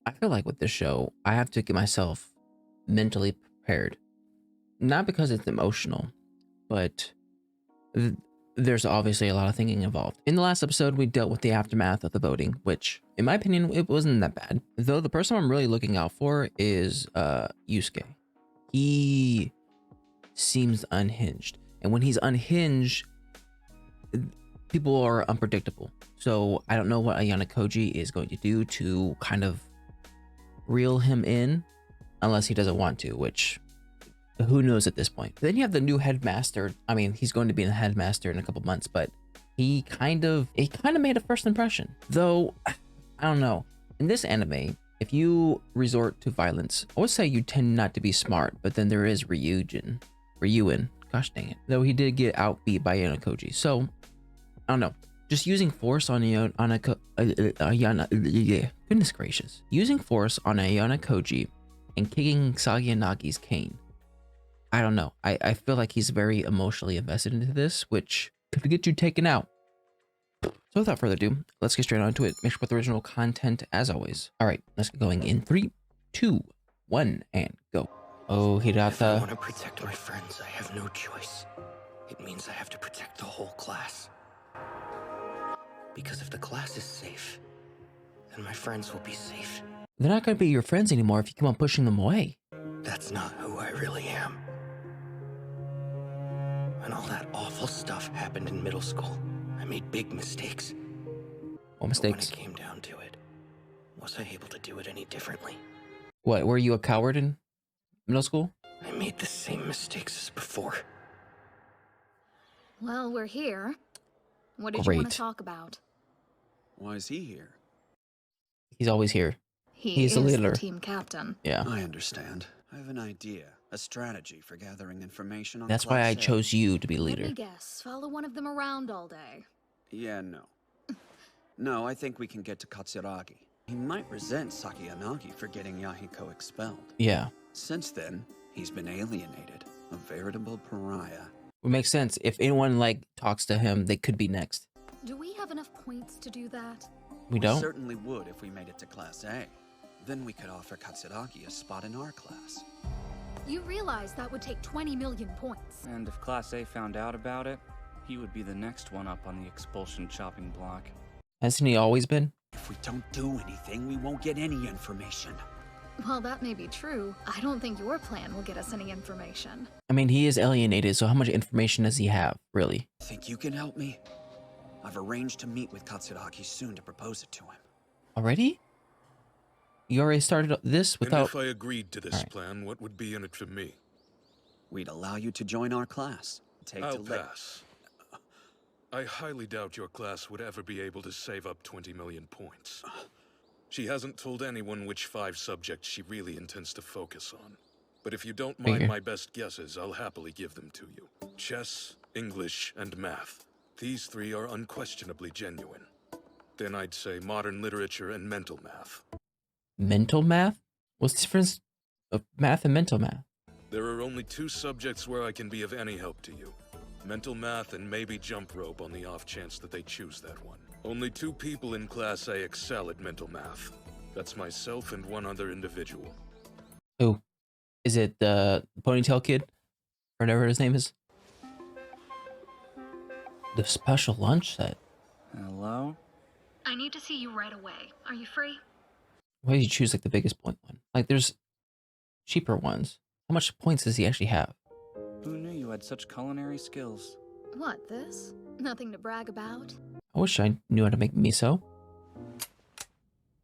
I feel like with this show, I have to get myself mentally prepared. Not because it's emotional, but th- there's obviously a lot of thinking involved. In the last episode, we dealt with the aftermath of the voting, which, in my opinion, it wasn't that bad. Though the person I'm really looking out for is Yusuke. He seems unhinged, and when he's unhinged, people are unpredictable. So I don't know what Ayanokoji is going to do to kind of reel him in, unless he doesn't want to, which who knows at this point. Then you have the new headmaster. I mean, he's going to be the headmaster in a couple months, but he kind of made a first impression. Though, I don't know. In this anime, if you resort to violence, I would say you tend not to be smart, but then there is Ryujin. Gosh dang it. Though he did get outbeat by Ayanokoji. So, I don't know. Just using force on goodness gracious. Using force on Ayanokoji and kicking Saganagi's cane. I don't know. I feel like he's very emotionally invested into this, which could get you taken out. So without further ado, let's get straight on to it. Make sure with the original content as always. All right, let's get going in 3, 2, 1, and go. Oh, Hirata. If I want to protect my friends, I have no choice. It means I have to protect the whole class. Because if the class is safe, then my friends will be safe. They're not going to be your friends anymore if you keep on pushing them away. That's not who I really am. When all that awful stuff happened in middle school, I made big mistakes. What mistakes? But when it came down to it, was I able to do it any differently? What, were you a coward in middle school? I made the same mistakes as before. Well, we're here. What did Great. you want to talk about? Why is he here? He's always here. He's the leader. The team captain. Yeah. I understand. I have an idea, a strategy for gathering information on That's why I Class A. chose you to be leader. Let me guess. Follow one of them around all day. Yeah, no. No, I think we can get to Katsuragi. He might resent Sakayanagi for getting Yahiko expelled. Yeah. Since then, he's been alienated, a veritable pariah. It makes sense. If anyone like talks to him, they could be next. Do we have enough points to do that? We don't? Certainly would if we made it to Class A. Then we could offer Katsuragi a spot in our class. You realize that would take 20 million points. And if Class A found out about it, he would be the next one up on the expulsion chopping block. Hasn't he always been? If we don't do anything, we won't get any information. While that may be true, I don't think your plan will get us any information. I mean, he is alienated, so how much information does he have, really? Think you can help me? I've arranged to meet with Katsuragi soon to propose it to him. Already? You already started this without... And if I agreed to this All right. plan, what would be in it for me? We'd allow you to join our class. I'll pass. I highly doubt your class would ever be able to save up 20 million points. She hasn't told anyone which 5 subjects she really intends to focus on. But if you don't mind my best guesses, I'll happily give them to you. Chess, English, and math. These 3 are unquestionably genuine. Then I'd say modern literature and mental math. Mental math? What's the difference of math and mental math? There are only 2 subjects where I can be of any help to you. Mental math and maybe jump rope on the off chance that they choose that one. Only 2 people in Class A excel at mental math. That's myself and 1 other individual. Who? Is it the ponytail kid? Or whatever his name is? The special lunch set. Hello? I need to see you right away. Are you free? Why did you choose like the biggest point one? Like there's cheaper ones. How much points does he actually have? Who knew you had such culinary skills? What, this? Nothing to brag about? I wish I knew how to make miso.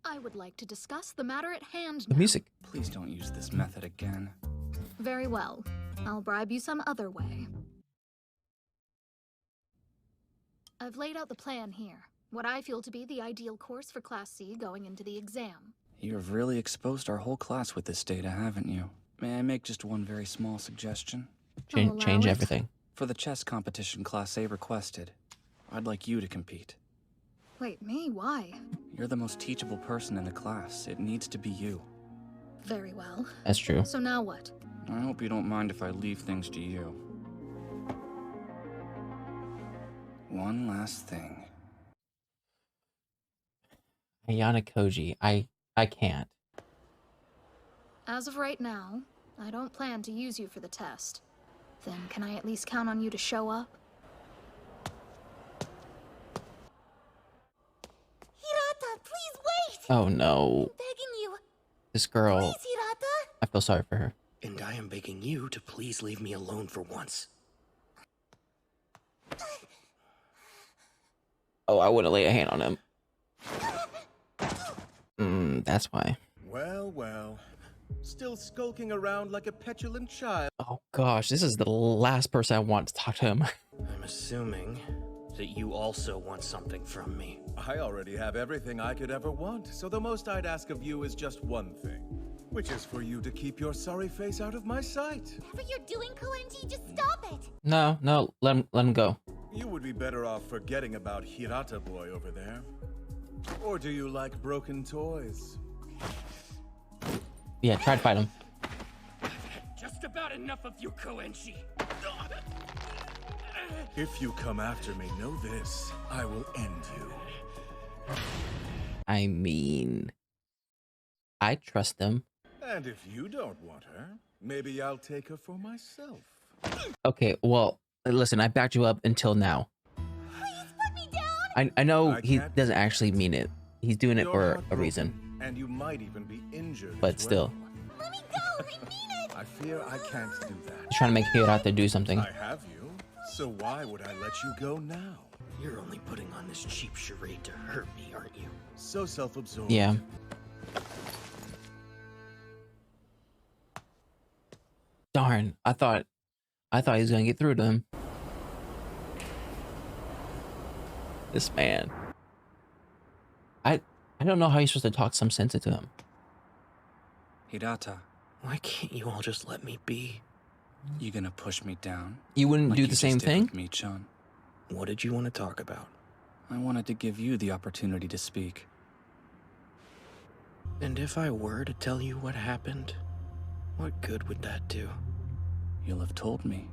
I would like to discuss the matter at hand The now. music. Please don't use this method again. Very well. I'll bribe you some other way. I've laid out the plan here. What I feel to be the ideal course for Class C going into the exam. You have really exposed our whole class with this data, haven't you? May I make just one very small suggestion? Change it. everything. For the chess competition Class A requested, I'd like you to compete. Wait, me? Why? You're the most teachable person in the class. It needs to be you. Very well. That's true. So now what? I hope you don't mind if I leave things to you. One last thing. Ayanokoji. I can't. As of right now, I don't plan to use you for the test. Then can I at least count on you to show up? Hirata, please wait! Oh no. I'm begging you. This girl, Please, Hirata! I feel sorry for her. And I am begging you to please leave me alone for once. Oh, I wouldn't lay a hand on him. That's why. Well, well. Still skulking around like a petulant child. Oh gosh, this is the last person I want to talk to him. I'm assuming that you also want something from me. I already have everything I could ever want, so the most I'd ask of you is just one thing, which is for you to keep your sorry face out of my sight. Whatever you're doing, Koenji, just stop it! No, let him go. You would be better off forgetting about Hirata boy over there. Or do you like broken toys? Yeah, try to fight him. Just about enough of you, Koenji. If you come after me, know this, I will end you. I mean, I trust him. And if you don't want her, maybe I'll take her for myself. Okay, well, listen, I backed you up until now. Please put me down! I know I he can't doesn't actually mean it. He's doing it You're for a heartbroken, reason. And you might even be injured. But as still. well. Let me go! I mean it! I fear I can't do that. He's trying to make Hirata do something. I have you, so why would I let you go now? You're only putting on this cheap charade to hurt me, aren't you? So self-absorbed. Yeah. Darn, I thought he was gonna get through to him. This man. I don't know how you're supposed to talk some sense into him. Hirata, Why can't you all just let me be? you gonna push me down? You wouldn't Like do you the same just did thing? with me, Chun. What did you want to talk about? I wanted to give you the opportunity to speak. And if I were to tell you what happened, what good would that do? You'll have told me.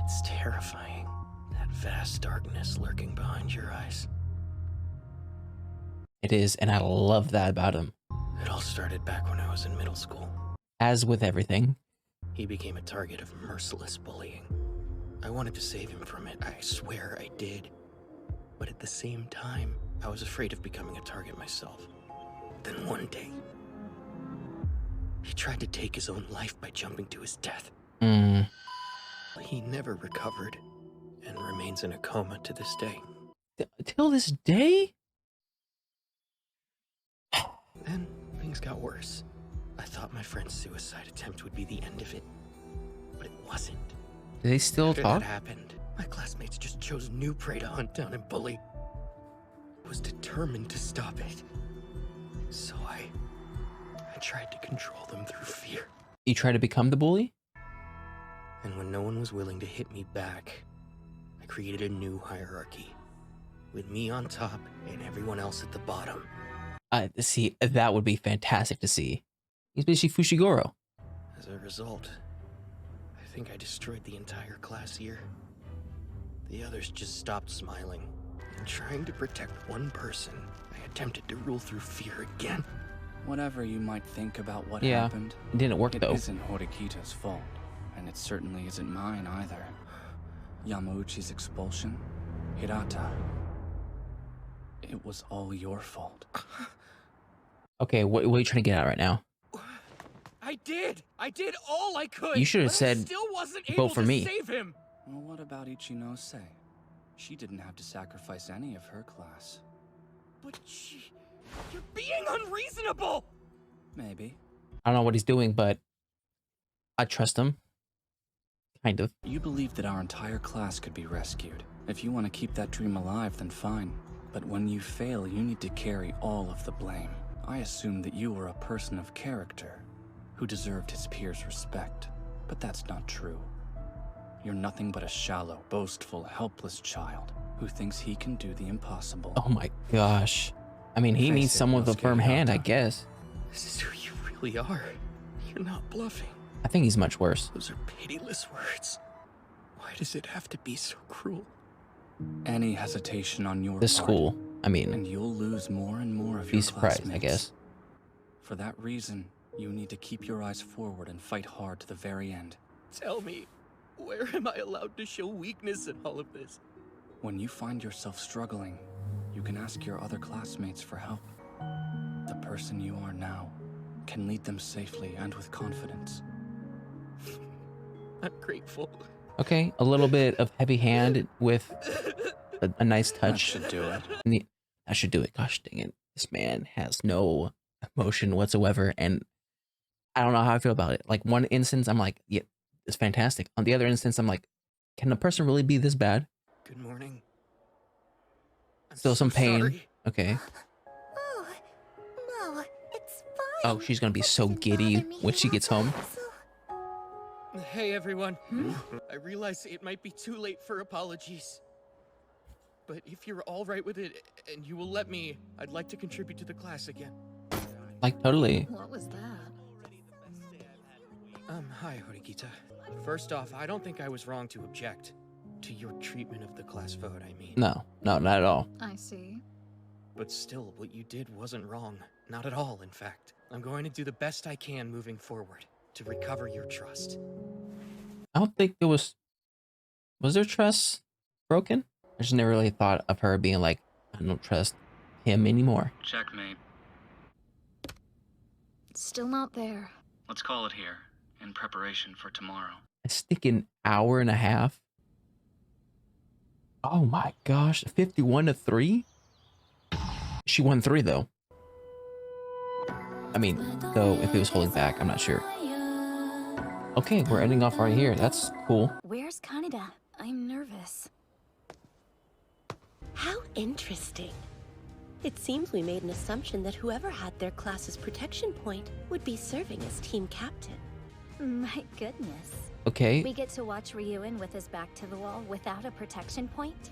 It's terrifying, that vast darkness lurking behind your eyes. It is, and I love that about him. It all started back when I was in middle school. As with everything. He became a target of merciless bullying. I wanted to save him from it, I swear I did. But at the same time, I was afraid of becoming a target myself. Then one day, he tried to take his own life by jumping to his death. He never recovered and remains in a coma to this day. Till this day? Then things got worse. I thought my friend's suicide attempt would be the end of it, but it wasn't. Do they still After talk? that happened, my classmates just chose new prey to hunt down and bully. I was determined to stop it. So I tried to control them through fear. You try to become the bully? And when no one was willing to hit me back, I created a new hierarchy, with me on top and everyone else at the bottom. See, that would be fantastic to see. He's basically Fushiguro. As a result, I think I destroyed the entire class year. The others just stopped smiling. And trying to protect one person, I attempted to rule through fear again. Whatever you might think about what Yeah, happened, it didn't work it though. isn't Horikita's fault, and it certainly isn't mine either. Yamauchi's expulsion, Hirata, it was all your fault. Okay, what are you trying to get at right now? I did all I could. You should have but I said, still wasn't vote able for to me. save him. Well, what about Ichinose? She didn't have to sacrifice any of her class. But you're being unreasonable. Maybe. I don't know what he's doing, but I trust him. Kind of. You believe that our entire class could be rescued. If you want to keep that dream alive, then fine. But when you fail, you need to carry all of the blame. I assumed that you were a person of character, who deserved his peers' respect. But that's not true. You're nothing but a shallow, boastful, helpless child who thinks he can do the impossible. Oh my gosh. I mean, he Face needs it, someone with a Yosuke firm hand, I Hirata. guess. This is who you really are. You're not bluffing. I think he's much worse. Those are pitiless words. Why does it have to be so cruel? Any hesitation on your The part, school. I mean, And you'll lose more and more of be your surprised, classmates. I guess. For that reason, you need to keep your eyes forward and fight hard to the very end. Tell me, where am I allowed to show weakness in all of this? When you find yourself struggling, you can ask your other classmates for help. The person you are now can lead them safely and with confidence. I'm grateful. Okay, a little bit of heavy hand with a nice That touch. should do it. That should do it. Gosh dang it. This man has no emotion whatsoever. And I don't know how I feel about it. Like one instance, I'm like, yeah, it's fantastic. On the other instance, I'm like, can a person really be this bad? Good morning. I'm Still so some pain. sorry. Okay. Oh, no, it's fine. Oh, she's gonna be That so doesn't giddy bother me, when she gets home. So, Hey, everyone. I realize it might be too late for apologies. But if you're all right with it, and you will let me, I'd like to contribute to the class again. Like totally. What was that? Hi, Horikita. First off, I don't think I was wrong to object. To your treatment of the class vote, I mean. No, not at all. I see. But still, what you did wasn't wrong. Not at all, in fact. I'm going to do the best I can moving forward to recover your trust. I don't think it was there trust broken? I just never really thought of her being like, I don't trust him anymore. Checkmate. Still not there. Let's call it here, in preparation for tomorrow. A sticking hour and a half. Oh my gosh, 51-3? She won 3 though. I mean, though if it was holding back, I'm not sure. Okay, we're ending off right here. That's cool. where's Kaneda? I'm nervous. How interesting. It seems we made an assumption that whoever had their class's protection point would be serving as team captain. My goodness. Okay. We get to watch Ryuin with his back to the wall without a protection point?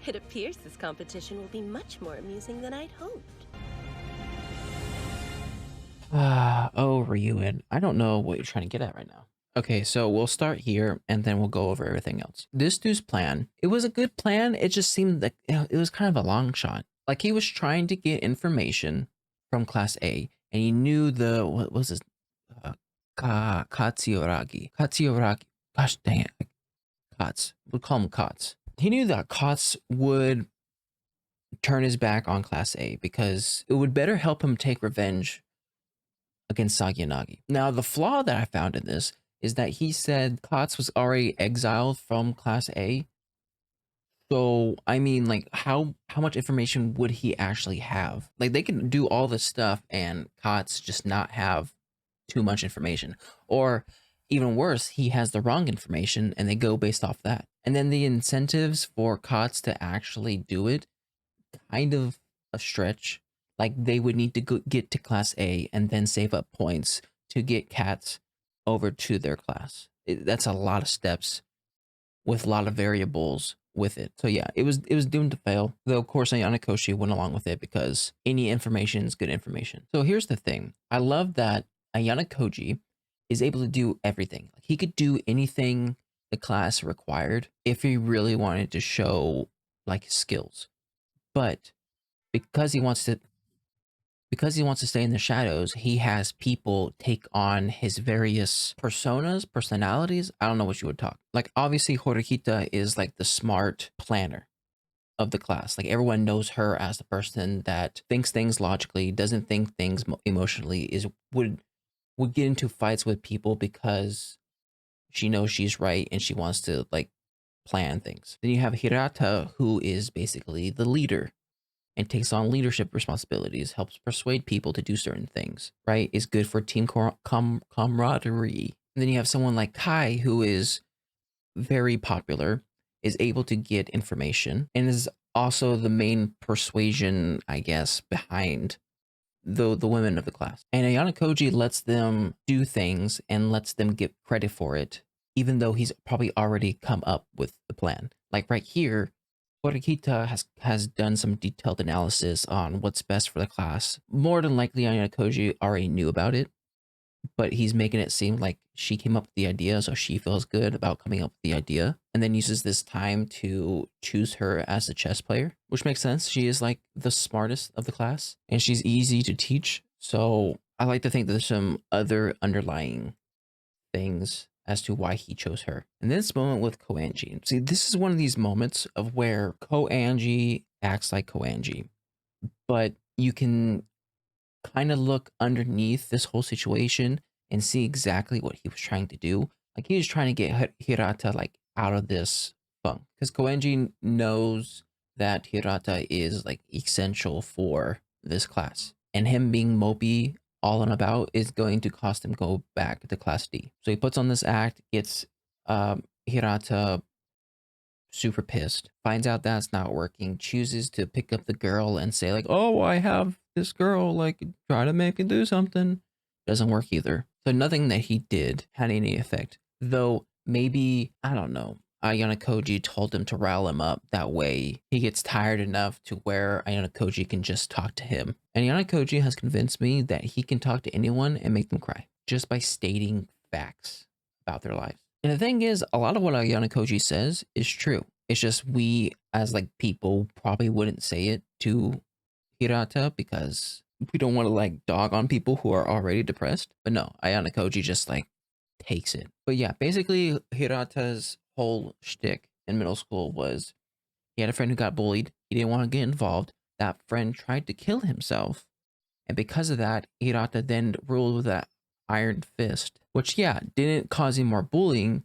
It appears this competition will be much more amusing than I'd hoped. Oh, Ryuin. I don't know what you're trying to get at right now. Okay, so we'll start here and then we'll go over everything else. This dude's plan, it was a good plan. It just seemed like it was kind of a long shot. Like he was trying to get information from Class A and he knew what was his, Katsuyoragi. Katsuyoragi. Gosh dang it. Katz. We'll call him Katz. He knew that Katz would turn his back on Class A because it would better help him take revenge against Sakiyanagi. Now, the flaw that I found in this is that he said Katz was already exiled from Class A. So, I mean, like, how much information would he actually have? Like, they can do all this stuff and Katz just not have too much information. Or, even worse, he has the wrong information and they go based off that. And then the incentives for Katz to actually do it, kind of a stretch. Like they would need to get to Class A and then save up points to get Katz over to their class. That's a lot of steps with a lot of variables with it. So yeah, it was doomed to fail. Though of course Ayanokoji went along with it because any information is good information. So here's the thing. I love that Ayanokoji is able to do everything. Like he could do anything the class required if he really wanted to show like his skills. But because he wants to stay in the shadows, he has people take on his various personalities. I don't know what you would talk. Like obviously Horikita is like the smart planner of the class. Like everyone knows her as the person that thinks things logically, doesn't think things emotionally, would get into fights with people because she knows she's right and she wants to like plan things. Then you have Hirata, who is basically the leader and takes on leadership responsibilities, helps persuade people to do certain things, right? Is good for team camaraderie. And then you have someone like Kai, who is very popular, is able to get information, and is also the main persuasion, I guess, behind the women of the class. And Ayanokoji lets them do things and lets them get credit for it, even though he's probably already come up with the plan. Like right here, Horikita has done some detailed analysis on what's best for the class. More than likely, Ayanokoji already knew about it, but he's making it seem like she came up with the idea, so she feels good about coming up with the idea, and then uses this time to choose her as the chess player, which makes sense. She is like the smartest of the class, and she's easy to teach. So I like to think there's some other underlying things as to why he chose her. And this moment with Koanji. See, this is one of these moments of where Koanji acts like Koanji, but you can kind of look underneath this whole situation and see exactly what he was trying to do. Like he was trying to get Hirata like out of this funk because Koenji knows that Hirata is like essential for this class, and him being mopey all and about is going to cost him go back to class D. So he puts on this act, gets Hirata super pissed, finds out that's not working, chooses to pick up the girl and say like, oh, I have this girl, like try to make it do something. Doesn't work either. So nothing that he did had any effect. Though maybe, I don't know, Ayanokoji told him to rile him up. That way he gets tired enough to where Ayanokoji can just talk to him. And Ayanokoji has convinced me that he can talk to anyone and make them cry just by stating facts about their lives. And the thing is, a lot of what Ayanokoji says is true. It's just we, as like people, probably wouldn't say it to Hirata because we don't want to like dog on people who are already depressed. But no, Ayanokoji just like takes it. But yeah, basically Hirata's whole shtick in middle school was he had a friend who got bullied. He didn't want to get involved. That friend tried to kill himself. And because of that, Hirata then ruled with that iron fist, which, yeah, didn't cause him more bullying,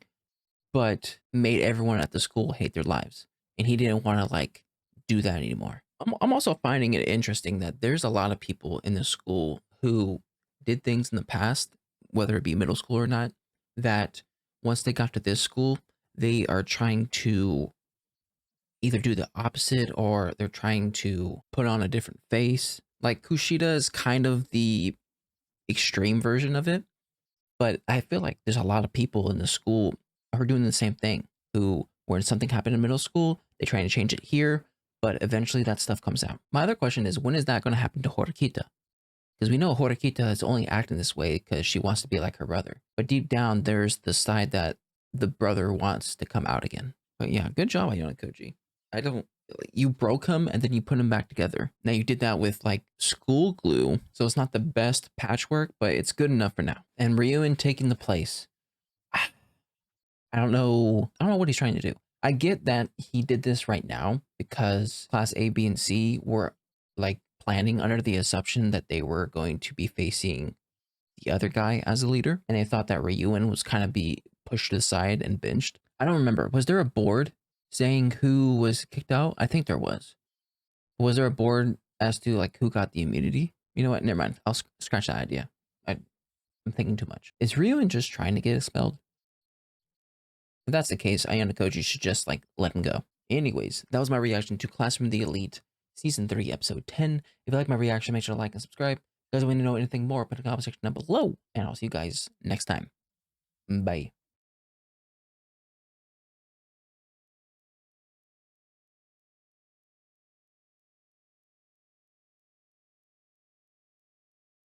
but made everyone at the school hate their lives. And he didn't want to like do that anymore. I'm also finding it interesting that there's a lot of people in the school who did things in the past, whether it be middle school or not, that once they got to this school, they are trying to either do the opposite or they're trying to put on a different face. Like Kushida is kind of the extreme version of it, but I feel like there's a lot of people in the school who are doing the same thing, who when something happened in middle school, they try to change it here, but eventually that stuff comes out. My other question is, when is that going to happen to Horikita? Because we know Horikita is only acting this way because she wants to be like her brother. But deep down, there's the side that the brother wants to come out again. But yeah, good job, Ayanokoji. I don't, you broke him and then you put him back together. Now you did that with like school glue. So it's not the best patchwork, but it's good enough for now. And Ryuen taking the place. I don't know. I don't know what he's trying to do. I get that he did this right now because class A, B, and C were like planning under the assumption that they were going to be facing the other guy as a leader. And they thought that Ryuen was kind of be pushed to the side and benched. I don't remember. Was there a board saying who was kicked out? I think there was. Was there a board as to like who got the immunity? You know what? Never mind. I'll scratch that idea. I'm thinking too much. Is Ryuen just trying to get expelled? If that's the case, Ayanokoji should just like let him go. Anyways, that was my reaction to Classroom of the Elite Season 3, Episode 10. If you like my reaction, make sure to like and subscribe. If you guys want to know anything more, put in the comment section down below. And I'll see you guys next time. Bye.